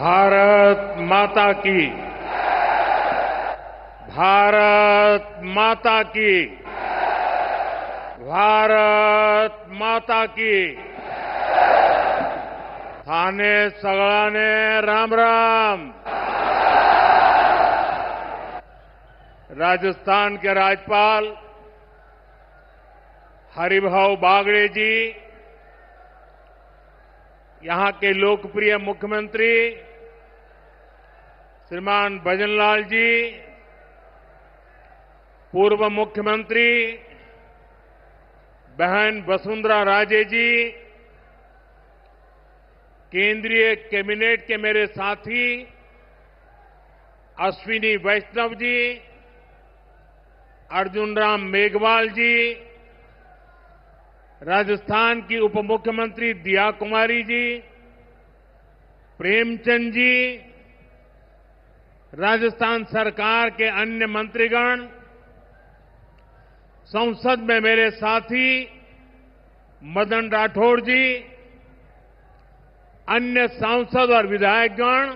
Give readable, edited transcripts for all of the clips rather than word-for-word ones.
भारत माता की। भारत माता की। भारत माता की। थाने सगळाने राम राम। राजस्थान के राज्यपाल हरिभाऊ बागड़े जी, यहां के लोकप्रिय मुख्यमंत्री श्रीमान भजनलाल जी, पूर्व मुख्यमंत्री बहन वसुंधरा राजे जी, केंद्रीय कैबिनेट के मेरे साथी अश्विनी वैष्णव जी, अर्जुन राम मेघवाल जी, राजस्थान की उप मुख्यमंत्री दिया कुमारी जी, प्रेमचंद जी, राजस्थान सरकार के अन्य मंत्रीगण, संसद में मेरे साथी मदन राठौड़ जी, अन्य सांसद और विधायकगण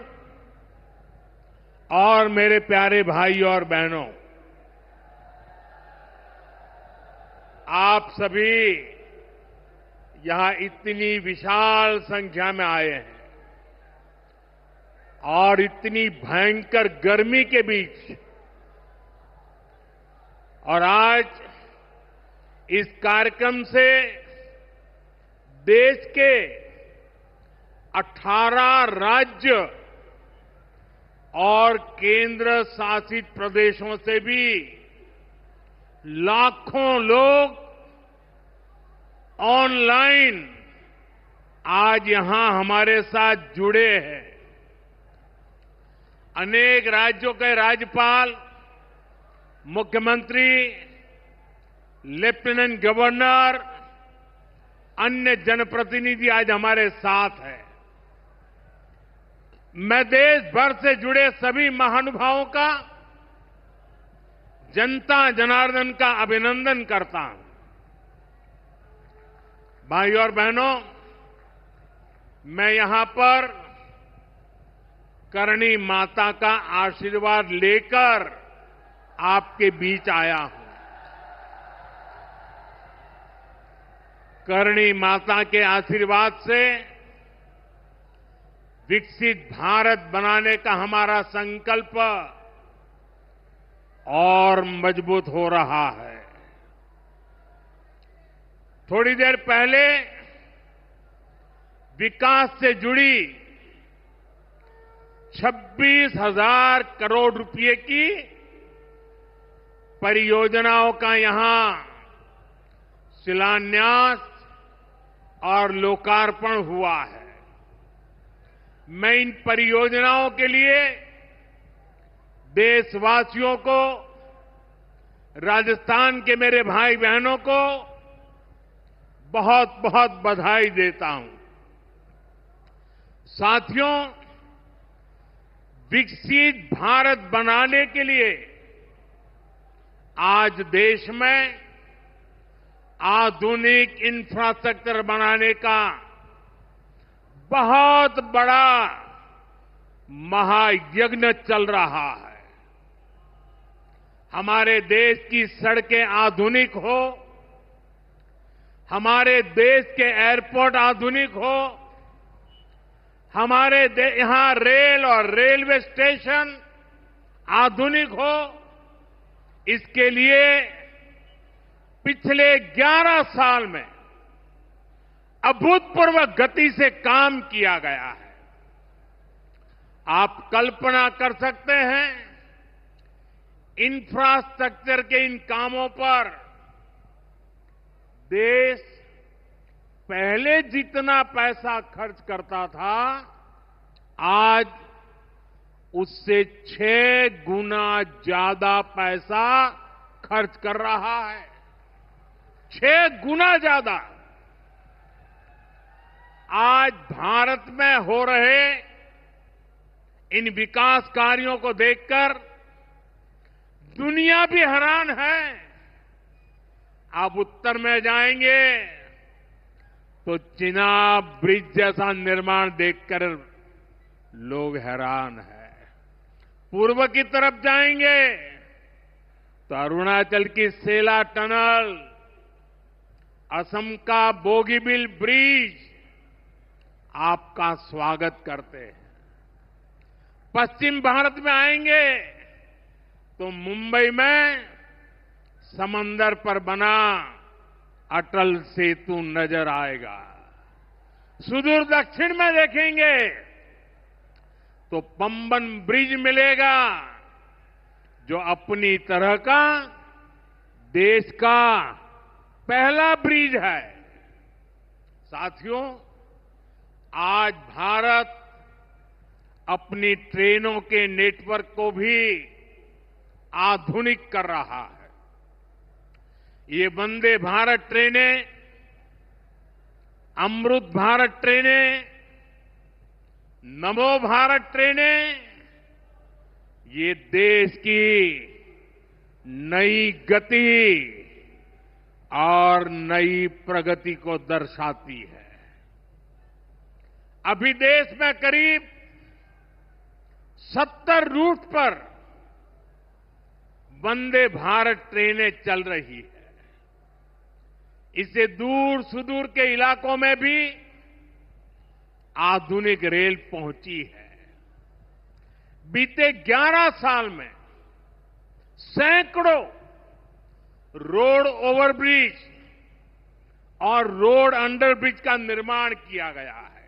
और मेरे प्यारे भाई और बहनों, आप सभी यहां इतनी विशाल संख्या में आए हैं और इतनी भयंकर गर्मी के बीच, और आज इस कार्यक्रम से देश के 18 राज्य और केंद्र शासित प्रदेशों से भी लाखों लोग ऑनलाइन आज यहां हमारे साथ जुड़े हैं। अनेक राज्यों के राज्यपाल, मुख्यमंत्री, लेफ्टिनेंट गवर्नर, अन्य जनप्रतिनिधि आज हमारे साथ हैं। मैं देश भर से जुड़े सभी महानुभावों का, जनता जनार्दन का अभिनंदन करता हूं। भाइयों और बहनों, मैं यहां पर करणी माता का आशीर्वाद लेकर आपके बीच आया हूं। करणी माता के आशीर्वाद से विकसित भारत बनाने का हमारा संकल्प और मजबूत हो रहा है। थोड़ी देर पहले विकास से जुड़ी 26,000 करोड़ रुपए की परियोजनाओं का यहां शिलान्यास और लोकार्पण हुआ है। मैं इन परियोजनाओं के लिए देशवासियों को, राजस्थान के मेरे भाई बहनों को बहुत बहुत बधाई देता हूं। साथियों, विकसित भारत बनाने के लिए आज देश में आधुनिक इंफ्रास्ट्रक्चर बनाने का बहुत बड़ा महायज्ञ चल रहा है। हमारे देश की सड़कें आधुनिक हो, हमारे देश के एयरपोर्ट आधुनिक हो, हमारे यहां रेल और रेलवे स्टेशन आधुनिक हो, इसके लिए पिछले 11 साल में अभूतपूर्व गति से काम किया गया है। आप कल्पना कर सकते हैं, इंफ्रास्ट्रक्चर के इन कामों पर देश पहले जितना पैसा खर्च करता था, आज उससे 6 गुना ज्यादा पैसा खर्च कर रहा है। 6 गुना ज्यादा। आज भारत में हो रहे इन विकास कार्यों को देखकर दुनिया भी हैरान है। आप उत्तर में जाएंगे तो चिनाब ब्रिज जैसा निर्माण देखकर लोग हैरान हैं। पूर्व की तरफ जाएंगे तो अरुणाचल की सेला टनल, असम का बोगीबिल ब्रिज आपका स्वागत करते हैं। पश्चिम भारत में आएंगे तो मुंबई में समंदर पर बना अटल सेतु नजर आएगा। सुदूर दक्षिण में देखेंगे तो पंबन ब्रिज मिलेगा, जो अपनी तरह का देश का पहला ब्रिज है। साथियों, आज भारत अपनी ट्रेनों के नेटवर्क को भी आधुनिक कर रहा है। ये वंदे भारत ट्रेनें, अमृत भारत ट्रेनें, नमो भारत ट्रेनें, ये देश की नई गति और नई प्रगति को दर्शाती है। अभी देश में करीब 70 रूट पर वंदे भारत ट्रेनें चल रही है। इससे दूर सुदूर के इलाकों में भी आधुनिक रेल पहुंची है। बीते 11 साल में सैकड़ों रोड ओवरब्रिज और रोड अंडरब्रिज का निर्माण किया गया है।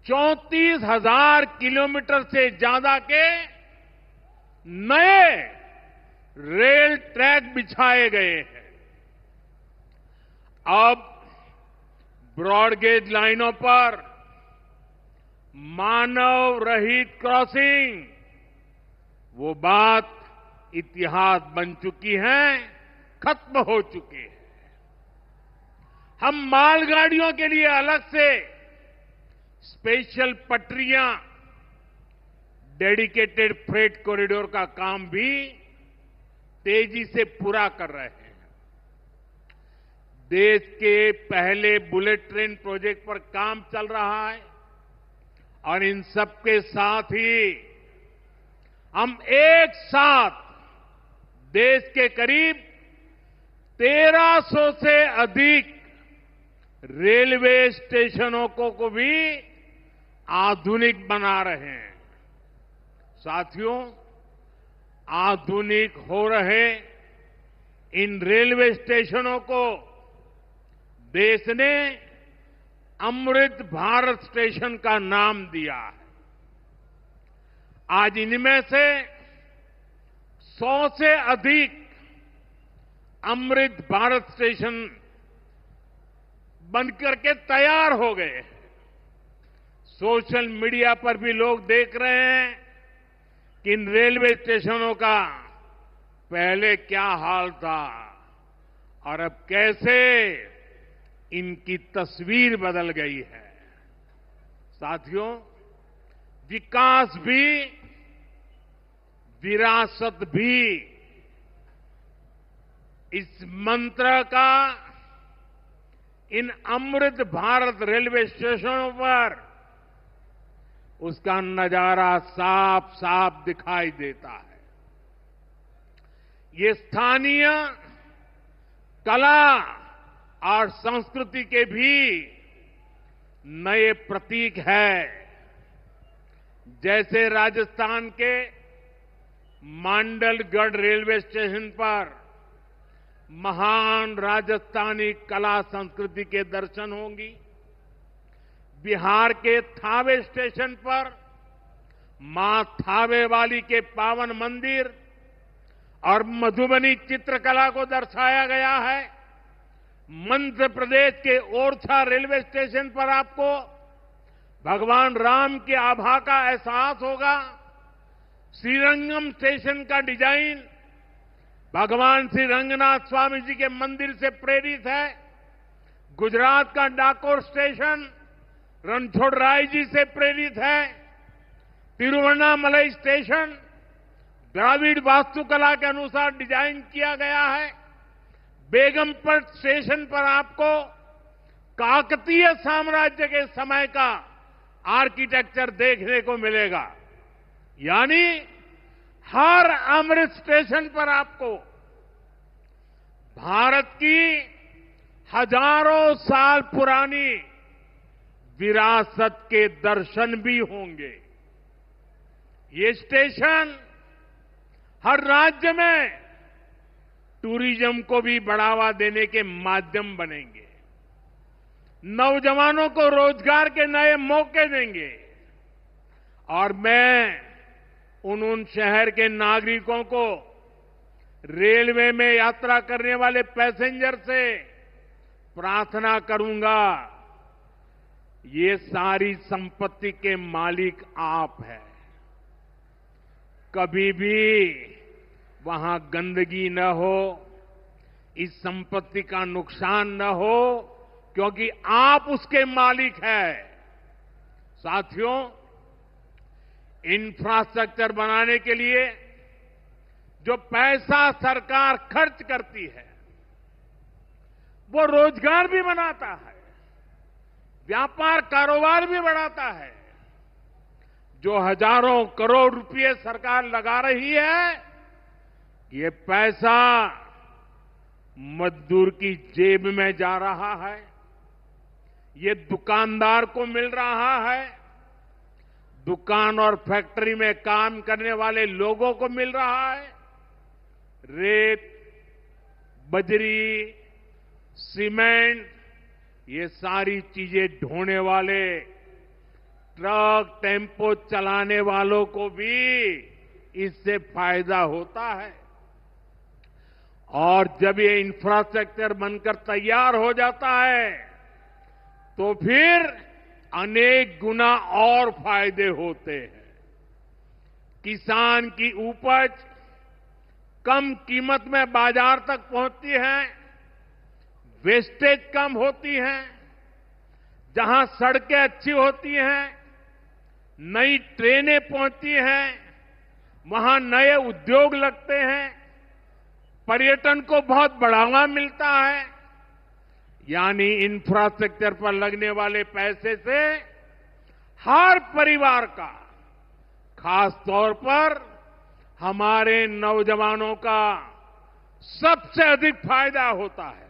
34,000 किलोमीटर से ज्यादा के नए रेल ट्रैक बिछाए गए हैं। अब ब्रॉडगेज लाइनों पर मानव रहित क्रॉसिंग, वो बात इतिहास बन चुकी है, खत्म हो चुकी है। हम मालगाड़ियों के लिए अलग से स्पेशल पटरियां, डेडिकेटेड फ्रेट कॉरिडोर का काम भी तेजी से पूरा कर रहे हैं। देश के पहले बुलेट ट्रेन प्रोजेक्ट पर काम चल रहा है और इन सबके साथ ही हम एक साथ देश के करीब 1300 से अधिक रेलवे स्टेशनों को भी आधुनिक बना रहे हैं। साथियों, आधुनिक हो रहे इन रेलवे स्टेशनों को देश ने अमृत भारत स्टेशन का नाम दिया है। आज इनमें से 100 से अधिक अमृत भारत स्टेशन बनकर के तैयार हो गए हैं। सोशल मीडिया पर भी लोग देख रहे हैं कि इन रेलवे स्टेशनों का पहले क्या हाल था और अब कैसे इनकी तस्वीर बदल गई है। साथियों, विकास भी, विरासत भी, इस मंत्र का इन अमृत भारत रेलवे स्टेशनों पर उसका नजारा साफ साफ दिखाई देता है। ये स्थानीय कला और संस्कृति के भी नए प्रतीक है। जैसे राजस्थान के मांडलगढ़ रेलवे स्टेशन पर महान राजस्थानी कला संस्कृति के दर्शन होंगी। बिहार के थावे स्टेशन पर मां थावे वाली के पावन मंदिर और मधुबनी चित्रकला को दर्शाया गया है। मध्य प्रदेश के ओरछा रेलवे स्टेशन पर आपको भगवान राम के आभा का एहसास होगा। श्रीरंगम स्टेशन का डिजाइन भगवान श्री रंगनाथ स्वामी जी के मंदिर से प्रेरित है। गुजरात का डाकोर स्टेशन रणछोड़राय जी से प्रेरित है। तिरुवन्नामलई स्टेशन द्राविड़ वास्तुकला के अनुसार डिजाइन किया गया है। बेगमपट स्टेशन पर आपको काकतीय साम्राज्य के समय का आर्किटेक्चर देखने को मिलेगा। यानी हर अमृत स्टेशन पर आपको भारत की हजारों साल पुरानी विरासत के दर्शन भी होंगे। ये स्टेशन हर राज्य में टूरिज्म को भी बढ़ावा देने के माध्यम बनेंगे, नौजवानों को रोजगार के नए मौके देंगे और मैं उन शहर के नागरिकों को, रेलवे में यात्रा करने वाले पैसेंजर से प्रार्थना करूंगा, ये सारी संपत्ति के मालिक आप हैं। कभी भी वहां गंदगी न हो, इस संपत्ति का नुकसान न हो, क्योंकि आप उसके मालिक हैं। साथियों, इंफ्रास्ट्रक्चर बनाने के लिए जो पैसा सरकार खर्च करती है, वो रोजगार भी बनाता है, व्यापार कारोबार भी बढ़ाता है। जो हजारों करोड़ रुपए सरकार लगा रही है, ये पैसा मजदूर की जेब में जा रहा है, ये दुकानदार को मिल रहा है, दुकान और फैक्ट्री में काम करने वाले लोगों को मिल रहा है। रेत, बजरी, सीमेंट, ये सारी चीजें ढोने वाले ट्रक, टेम्पो चलाने वालों को भी इससे फायदा होता है। और जब ये इंफ्रास्ट्रक्चर बनकर तैयार हो जाता है, तो फिर अनेक गुना और फायदे होते हैं। किसान की उपज कम कीमत में बाजार तक पहुंचती है, वेस्टेज कम होती है, जहां सड़कें अच्छी होती हैं, नई ट्रेनें पहुंचती हैं, वहां नए उद्योग लगते हैं, पर्यटन को बहुत बढ़ावा मिलता है। यानी इंफ्रास्ट्रक्चर पर लगने वाले पैसे से हर परिवार का, खास तौर पर हमारे नौजवानों का सबसे अधिक फायदा होता है।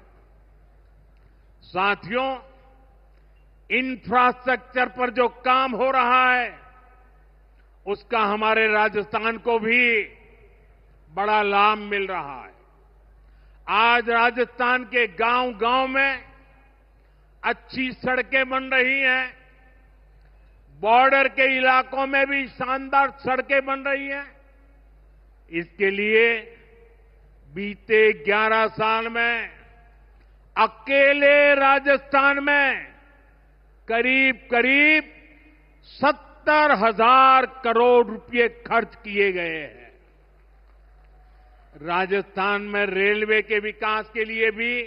साथियों, इंफ्रास्ट्रक्चर पर जो काम हो रहा है, उसका हमारे राजस्थान को भी बड़ा लाभ मिल रहा है। आज राजस्थान के गांव-गांव में अच्छी सड़कें बन रही हैं, बॉर्डर के इलाकों में भी शानदार सड़कें बन रही हैं। इसके लिए बीते 11 साल में अकेले राजस्थान में करीब 70,000 करोड़ रुपए खर्च किए गए हैं। राजस्थान में रेलवे के विकास के लिए भी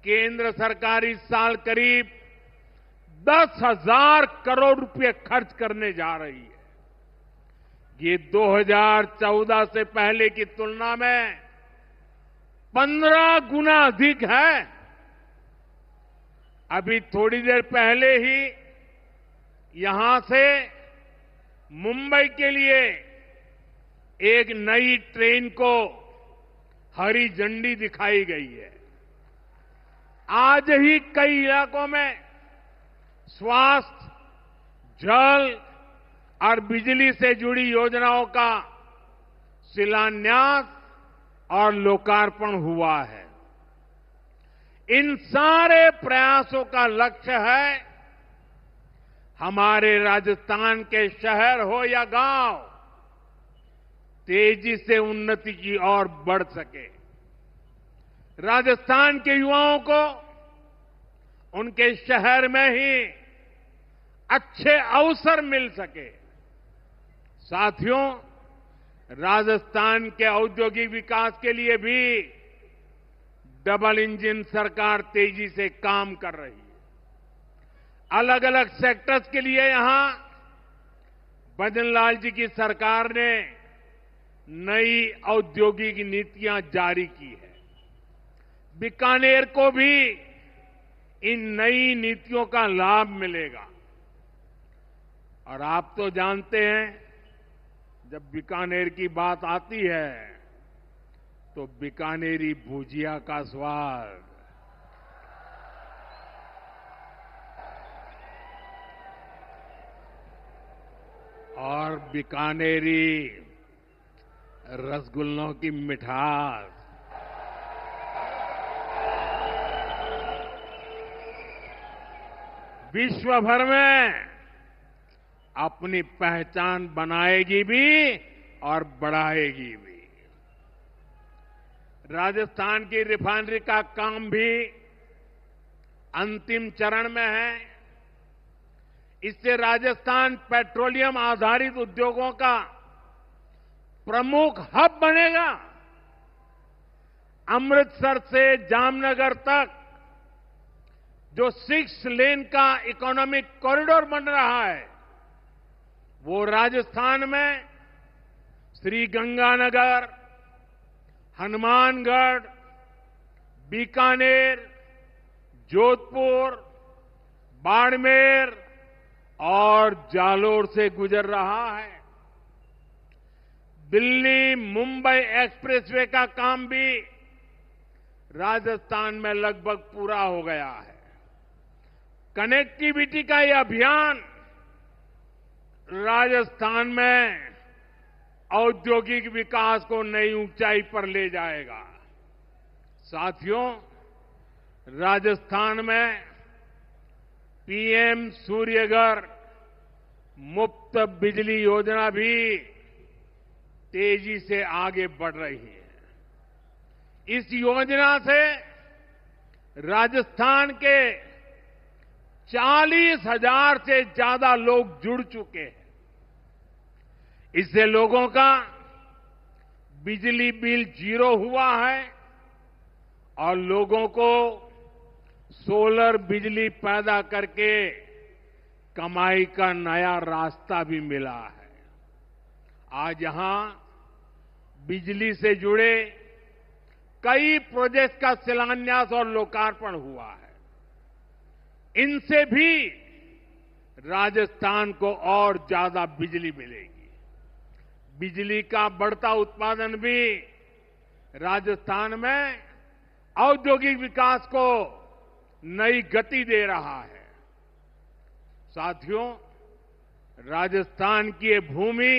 केंद्र सरकार इस साल करीब 10,000 करोड़ रुपए खर्च करने जा रही है। ये 2014 से पहले की तुलना में 15 गुना अधिक है। अभी थोड़ी देर पहले ही यहां से मुंबई के लिए एक नई ट्रेन को हरी झंडी दिखाई गई है। आज ही कई इलाकों में स्वास्थ्य, जल और बिजली से जुड़ी योजनाओं का शिलान्यास और लोकार्पण हुआ है। इन सारे प्रयासों का लक्ष्य है हमारे राजस्थान के शहर हो या गांव तेजी से उन्नति की ओर बढ़ सके, राजस्थान के युवाओं को उनके शहर में ही अच्छे अवसर मिल सके। साथियों, राजस्थान के औद्योगिक विकास के लिए भी डबल इंजन सरकार तेजी से काम कर रही है। अलग अलग सेक्टर्स के लिए यहां भजनलाल जी की सरकार ने नई औद्योगिक नीतियां जारी की है। बीकानेर को भी इन नई नीतियों का लाभ मिलेगा। और आप तो जानते हैं, जब बीकानेर की बात आती है तो बीकानेरी भुजिया का स्वाद, और बीकानेरी रसगुल्लों की मिठास, विश्व भर में अपनी पहचान बनाएगी भी और बढ़ाएगी भी। राजस्थान की रिफाइनरी का काम भी अंतिम चरण में है। इससे राजस्थान पेट्रोलियम आधारित उद्योगों का प्रमुख हब बनेगा। अमृतसर से जामनगर तक जो 6 लेन का इकोनॉमिक कॉरिडोर बन रहा है, वो राजस्थान में श्रीगंगानगर, हनुमानगढ़, बीकानेर, जोधपुर, बाड़मेर और जालोर से गुजर रहा है। दिल्ली मुंबई एक्सप्रेसवे का काम भी राजस्थान में लगभग पूरा हो गया है। कनेक्टिविटी का यह अभियान राजस्थान में औद्योगिक विकास को नई ऊंचाई पर ले जाएगा। साथियों, राजस्थान में पीएम सूर्यघर मुफ्त बिजली योजना भी तेजी से आगे बढ़ रही है। इस योजना से राजस्थान के 40,000 से ज्यादा लोग जुड़ चुके हैं। इससे लोगों का बिजली बिल 0 हुआ है और लोगों को सोलर बिजली पैदा करके कमाई का नया रास्ता भी मिला है। आज यहां बिजली से जुड़े कई प्रोजेक्ट का शिलान्यास और लोकार्पण हुआ है। इनसे भी राजस्थान को और ज्यादा बिजली मिलेगी। बिजली का बढ़ता उत्पादन भी राजस्थान में औद्योगिक विकास को नई गति दे रहा है। साथियों, राजस्थान की ये भूमि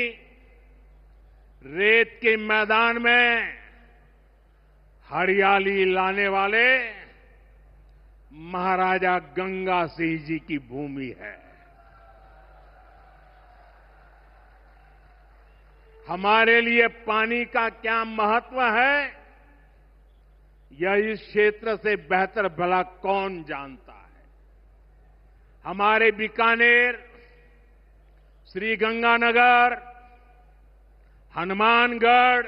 रेत के मैदान में हरियाली लाने वाले महाराजा गंगा सिंह जी की भूमि है। हमारे लिए पानी का क्या महत्व है, यह इस क्षेत्र से बेहतर भला कौन जानता है। हमारे बीकानेर, श्रीगंगानगर, हनुमानगढ़,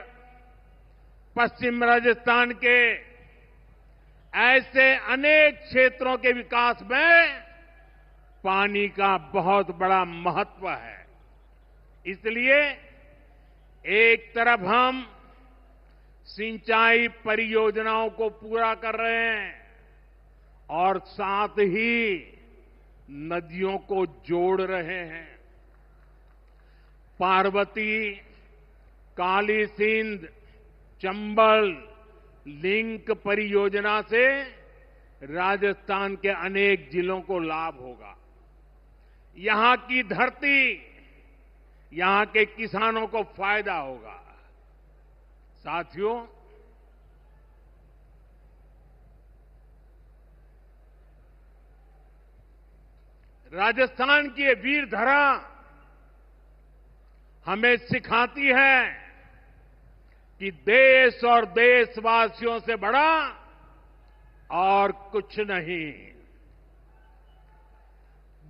पश्चिम राजस्थान के ऐसे अनेक क्षेत्रों के विकास में पानी का बहुत बड़ा महत्व है। इसलिए एक तरफ हम सिंचाई परियोजनाओं को पूरा कर रहे हैं और साथ ही नदियों को जोड़ रहे हैं। पार्वती, काली सिंध, चंबल लिंक परियोजना से राजस्थान के अनेक जिलों को लाभ होगा। यहां की धरती, यहां के किसानों को फायदा होगा। साथियों, राजस्थान की ये वीर धरा हमें सिखाती है कि देश और देशवासियों से बड़ा और कुछ नहीं।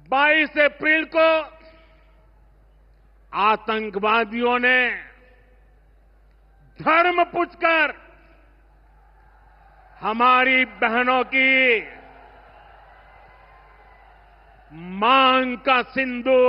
22 अप्रैल को आतंकवादियों ने धर्म पूछकर हमारी बहनों की मांग का सिंदूर